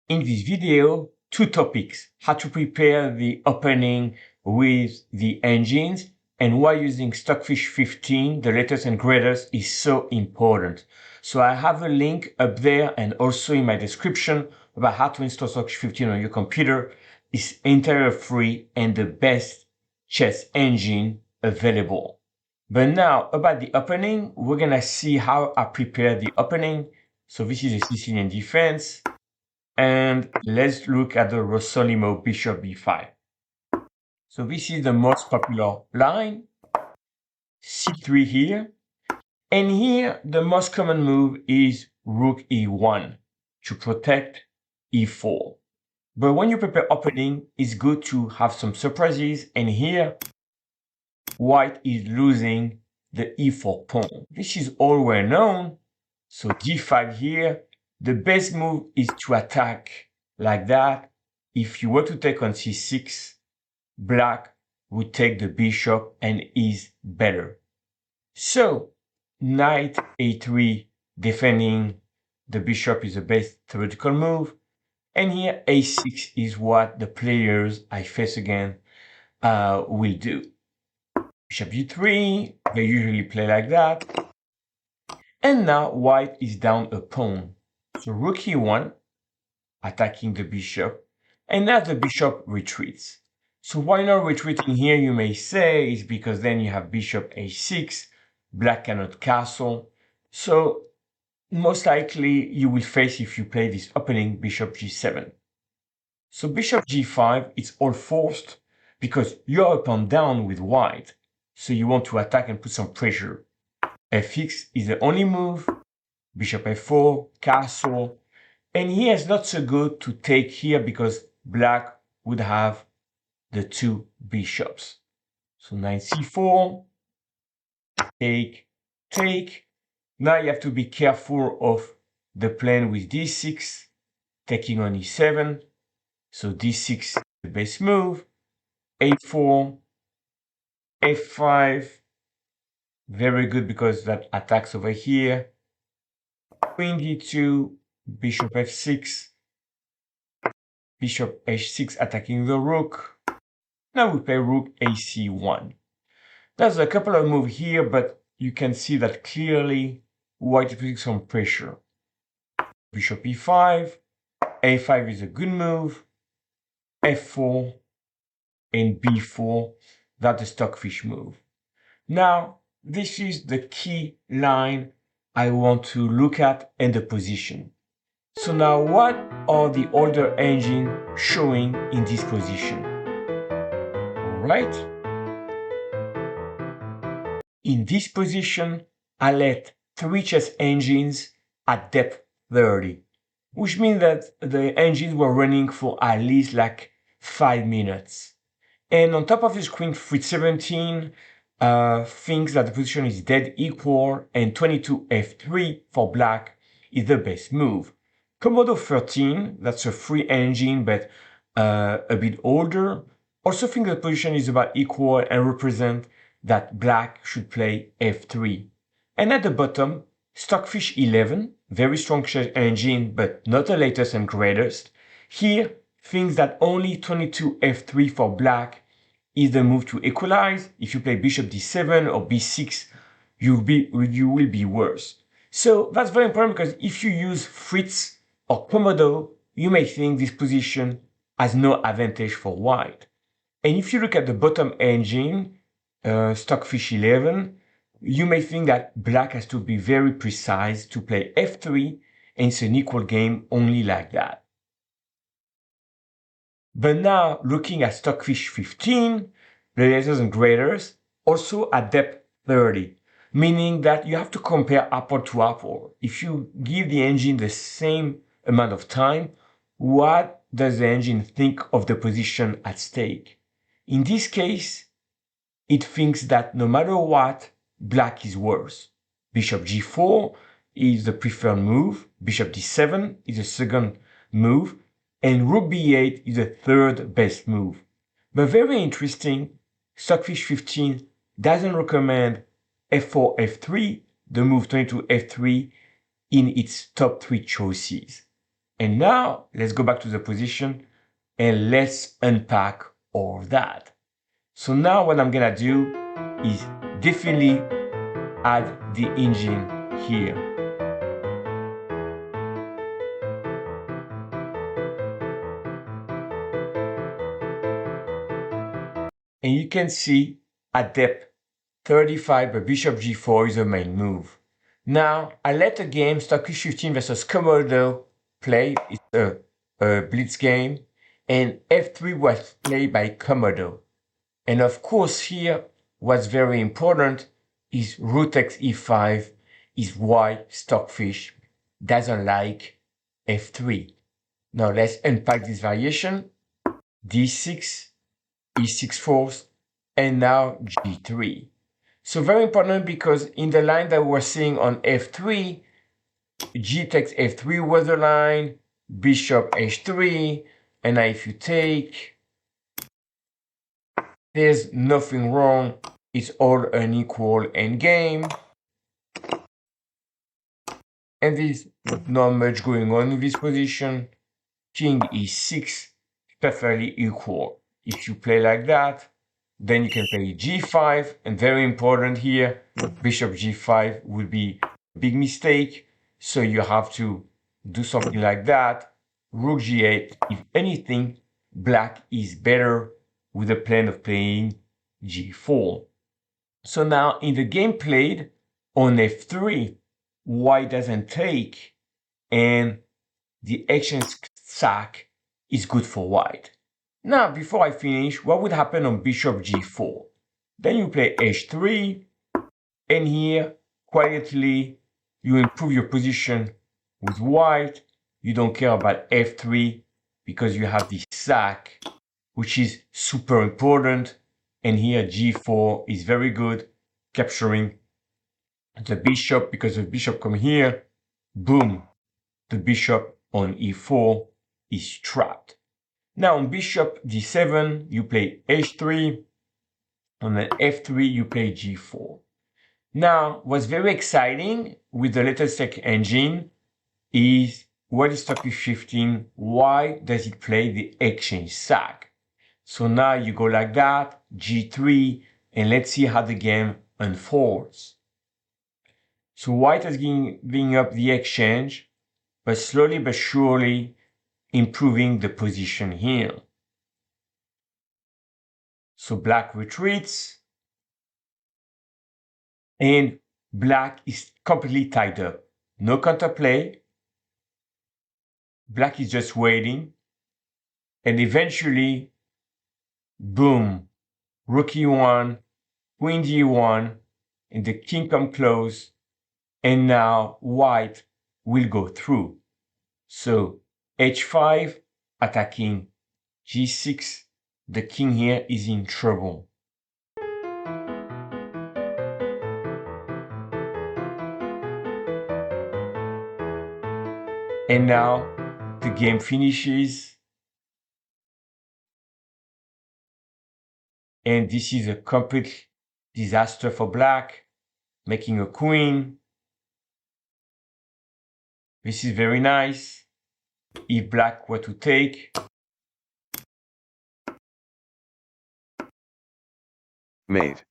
In this video, two topics: how to prepare the opening with the engines and why using Stockfish 15, the latest and greatest, is so important. So I have a link up there and also in my description about how to install Stockfish 15 on your computer. It's entirely free and the best chess engine available. But now about the opening, we're gonna see how I prepare the opening. So this is a Sicilian Defense. And let's look at the Rossolimo bishop b5. So this is the most popular line, c3 here. And here, the most common move is rook e1 to protect e4. But when you prepare opening, it's good to have some surprises. And here, white is losing the e4 pawn. This is all well known. So d5 here. The best move is to attack like that. If you were to take on c6, black would take the bishop and is better. So knight a3 defending the bishop is the best theoretical move. And here a6 is what the players I face again will do. Bishop g3, they usually play like that. And now white is down a pawn. So rook e1, attacking the bishop, and now the bishop retreats. So why not retreating here, you may say, is because then you have bishop a6, black cannot castle. So most likely you will face, if you play this opening, bishop g7. So bishop g5, it's all forced because you're up and down with white. So you want to attack and put some pressure. fx is the only move, bishop f4, castle. And here it's not so good to take here because black would have the two bishops. So knight c4, take, take. Now you have to be careful of the plan with d6, taking on e7. So d6 is the best move. a4, f5, very good because that attacks over here. Queen d2, bishop f6, bishop h6 attacking the rook. Now we play rook ac1. There's a couple of moves here, but you can see that clearly white is putting some pressure. Bishop e5, a5 is a good move, f4, and b4, that's the Stockfish move. Now, this is the key line I want to look at and the position. So now what are the older engines showing in this position? Alright. In this position, I let 3 chess engines at depth 30, which means that the engines were running for at least like 5 minutes. And on top of the screen, Fritz 17 thinks that the position is dead equal and 22 f3 for black is the best move. Komodo 13, that's a free engine but a bit older, also think the position is about equal and represent that black should play f3. And at the bottom, Stockfish 11, very strong chess engine but not the latest and greatest. Here, thinks that only 22 f3 for black is the move to equalize. If you play bishop d7 or b6, you will be worse. So that's very important because if you use Fritz or Komodo, you may think this position has no advantage for white. And if you look at the bottom engine, Stockfish 11, you may think that black has to be very precise to play f3, and it's an equal game only like that. But now, looking at Stockfish 15, the latest and greatest, also at depth 30, meaning that you have to compare apple to apple. If you give the engine the same amount of time, what does the engine think of the position at stake? In this case, it thinks that no matter what, black is worse. Bishop g4 is the preferred move, bishop d7 is the second move, and rook b8 is the third best move. But very interesting, Stockfish 15 doesn't recommend f4, f3, the move 22 f3, in its top 3 choices. And now let's go back to the position and let's unpack all that. So now what I'm gonna do is definitely add the engine here. And you can see at depth 35 by bishop g4 is the main move. Now I let the game Stockfish 15 versus Komodo play. It's a blitz game, and f3 was played by Komodo. And of course here, what's very important is rook takes e5 is why Stockfish doesn't like f3. Now let's unpack this variation. d6, e6 fourth, and now g3. So very important because in the line that we're seeing on f3, g takes f3 was the line, bishop h3, and now if you take, there's nothing wrong. It's all an equal endgame. And there's not much going on in this position. King e6, perfectly equal. If you play like that, then you can play g5, and very important here, bishop g5 would be a big mistake. So you have to do something like that. Rook g8, if anything, black is better with the plan of playing g4. So now in the game played on f3, white doesn't take, and the exchange sack is good for white. Now, before I finish, what would happen on bishop g4? Then you play h3, and here, quietly, you improve your position with white. You don't care about f3 because you have the sack, which is super important. And here, g4 is very good, capturing the bishop, because the bishop come here, boom, the bishop on e4 is trapped. Now on bishop d7, you play h3. On the f3, you play g4. Now, what's very exciting with the latest tech engine is what is Stockfish 15? Why does it play the exchange sack? So now you go like that, g3, and let's see how the game unfolds. So white is giving up the exchange, but slowly but surely improving the position here. So black retreats, and black is completely tied up. No counterplay. Black is just waiting. And eventually, boom, rook e1, queen d1, and the king come close. And now white will go through. So h5 attacking g6. The king here is in trouble. And now the game finishes. And this is a complete disaster for black, making a queen. This is very nice. If black were to take, Mate.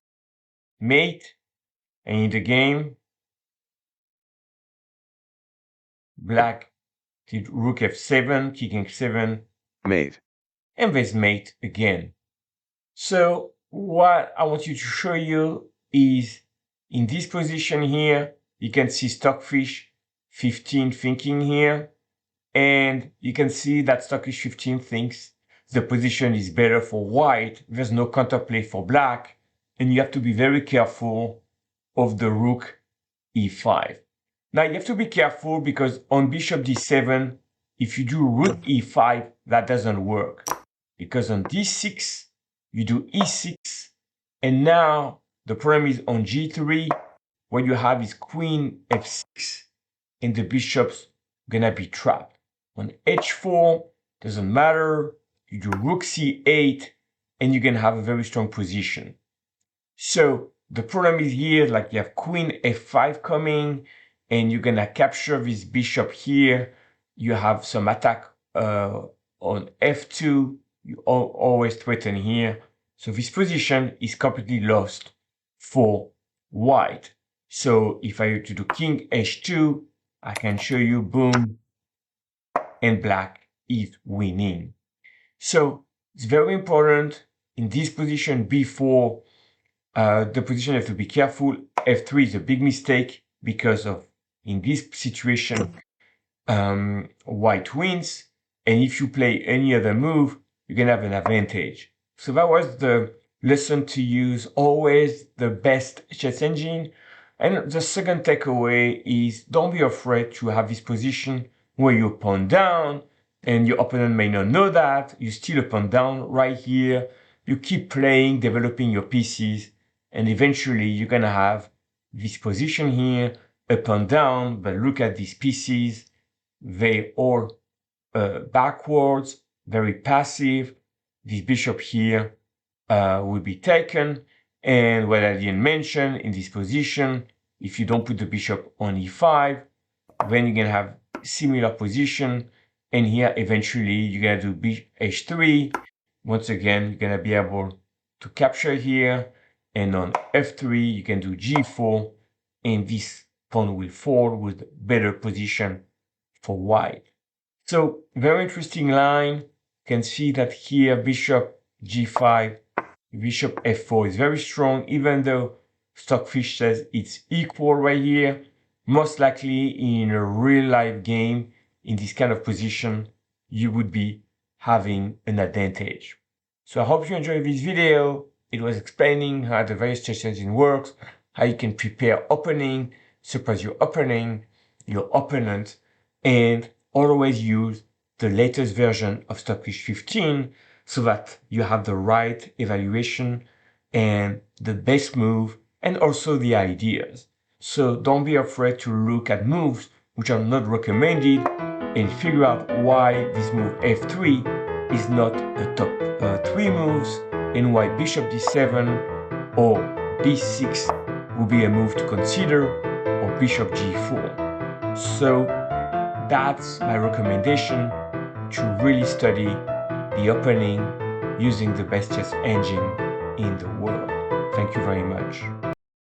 And in the game, black did rook f7, king f7, Mate. and there's mate again. So what I want you to show you is in this position here, you can see Stockfish 15 thinking here, and you can see that Stockfish 15 thinks the position is better for white. There's no counterplay for black, and you have to be very careful of the rook e5. Now you have to be careful because on bishop d7, if you do rook e5, that doesn't work. Because on d6, you do e6, and now the problem is on g3, what you have is queen f6, and the bishop's gonna be trapped. On h4, doesn't matter, you do rook c8, and you're gonna have a very strong position. So the problem is here, like you have queen f5 coming, and you're gonna capture this bishop here. you have some attack on f2, you always threaten here. So this position is completely lost for white. So if I were to do king h2, I can show you, boom, and black is winning. So it's very important in this position before the position. You have to be careful. f3 is a big mistake because of, in this situation, white wins. And if you play any other move, you can have an advantage. So that was the lesson to use always the best chess engine. And the second takeaway is don't be afraid to have this position where you pawn down, and your opponent may not know that. You still pawn down right here. You keep playing, developing your pieces, and eventually you're going to have this position here, up and down. But look at these pieces. They all backwards, very passive. This bishop here will be taken. And what I didn't mention, in this position, if you don't put the bishop on e5, then you're going to have similar position. And here, eventually, you're going to do h3. Once again, you're going to be able to capture here. And on f3, you can do g4. And this pawn will fall with better position for white. So very interesting line. You can see that here bishop g5, bishop f4 is very strong, even though Stockfish says it's equal right here. Most likely in a real life game, in this kind of position, you would be having an advantage. So I hope you enjoyed this video. It was explaining how the various chess engine works, how you can prepare opening, surprise your opening, your opponent, and always use the latest version of Stockfish 15 so that you have the right evaluation and the best move and also the ideas. So don't be afraid to look at moves which are not recommended and figure out why this move f3 is not the top 3 moves and why bishop d7 or b6 will be a move to consider, or bishop g4. So that's my recommendation, to really study the opening using the best chess engine in the world. Thank you very much.